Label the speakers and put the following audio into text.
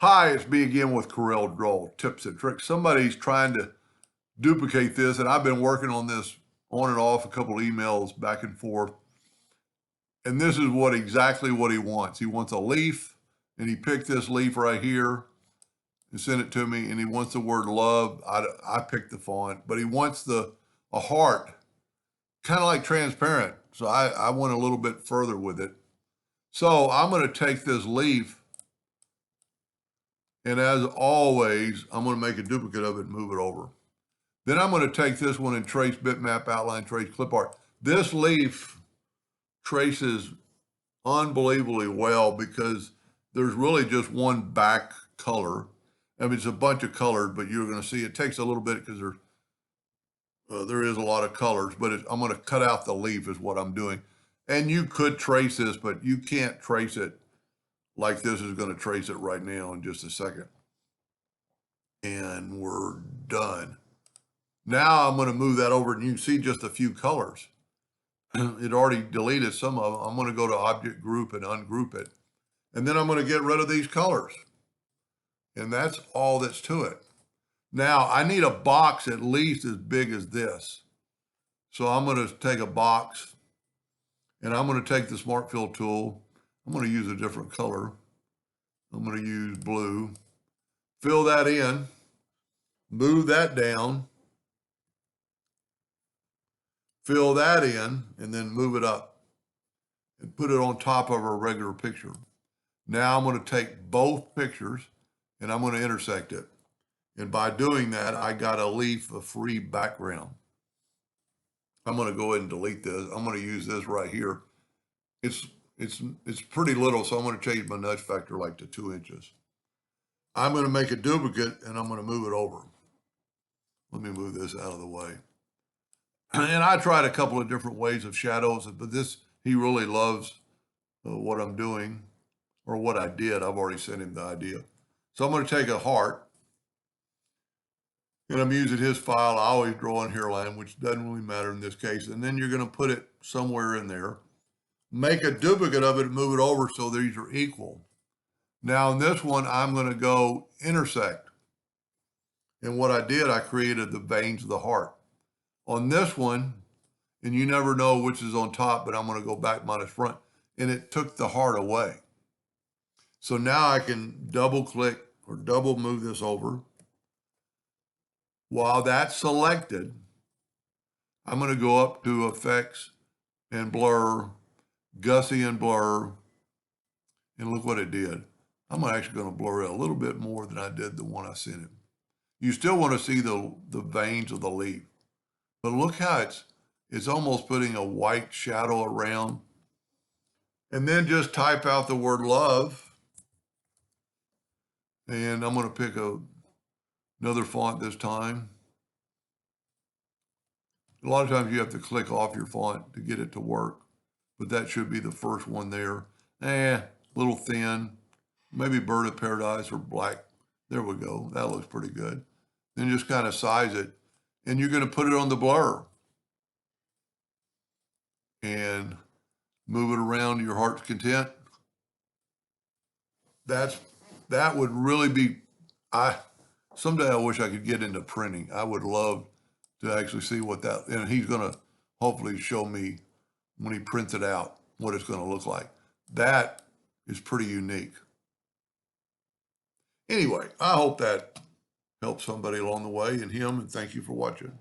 Speaker 1: Hi, it's me again with CorelDraw Tips and Tricks. Somebody's trying to duplicate this, and I've been working on this on and off, a couple of emails back and forth. And this is exactly what he wants. He wants a leaf, and he picked this leaf right here and sent it to me, and he wants the word love. I picked the font, but he wants a heart, kind of like transparent. So I went a little bit further with it. So I'm going to take this leaf, and as always, I'm going to make a duplicate of it and move it over. Then I'm going to take this one and trace bitmap, outline, trace, clip art. This leaf traces unbelievably well because there's really just one back color. I mean, it's a bunch of colors, but you're going to see it takes a little bit because there is a lot of colors, but I'm going to cut out the leaf is what I'm doing. And you could trace this, but you can't trace it like this is going to trace it right now in just a second. And we're done. Now I'm going to move that over and you can see just a few colors. It already deleted some of them. I'm going to go to object group and ungroup it. And then I'm going to get rid of these colors. And that's all that's to it. Now I need a box at least as big as this. So I'm going to take a box and I'm going to take the Smart Fill tool. I'm going to use a different color. I'm going to use blue. Fill that in. Move that down. Fill that in and then move it up and put it on top of our regular picture. Now I'm going to take both pictures and I'm going to intersect it. And by doing that, I got a leaf of free background. I'm going to go ahead and delete this. I'm going to use this right here. It's pretty little, so I'm going to change my nudge factor like to 2 inches. I'm going to make a duplicate and I'm going to move it over. Let me move this out of the way. And I tried a couple of different ways of shadows, but he really loves what I'm doing or what I did. I've already sent him the idea. So I'm going to take a heart and I'm using his file. I always draw in hairline, which doesn't really matter in this case. And then you're going to put it somewhere in there, make a duplicate of it and move it over so these are equal. Now in this one, I'm going to go intersect. And what I did, I created the veins of the heart. On this one, and you never know which is on top, but I'm going to go back minus front, and it took the heart away. So now I can double click or double move this over. While that's selected, I'm going to go up to Effects and Blur, Gaussian Blur, and look what it did. I'm actually going to blur it a little bit more than I did the one I sent him. You still want to see the veins of the leaf, but look how it's almost putting a white shadow around. And then just type out the word love. And I'm going to pick another font this time. A lot of times you have to click off your font to get it to work, but that should be the first one there. A little thin, maybe Bird of Paradise or black. There we go. That looks pretty good. Then just kind of size it, and you're going to put it on the blur and move it around to your heart's content. That would really be, someday I wish I could get into printing. I would love to actually see what that, and he's going to hopefully show me when he prints it out, what it's going to look like. That is pretty unique. Anyway, I hope that helps somebody along the way and him, and thank you for watching.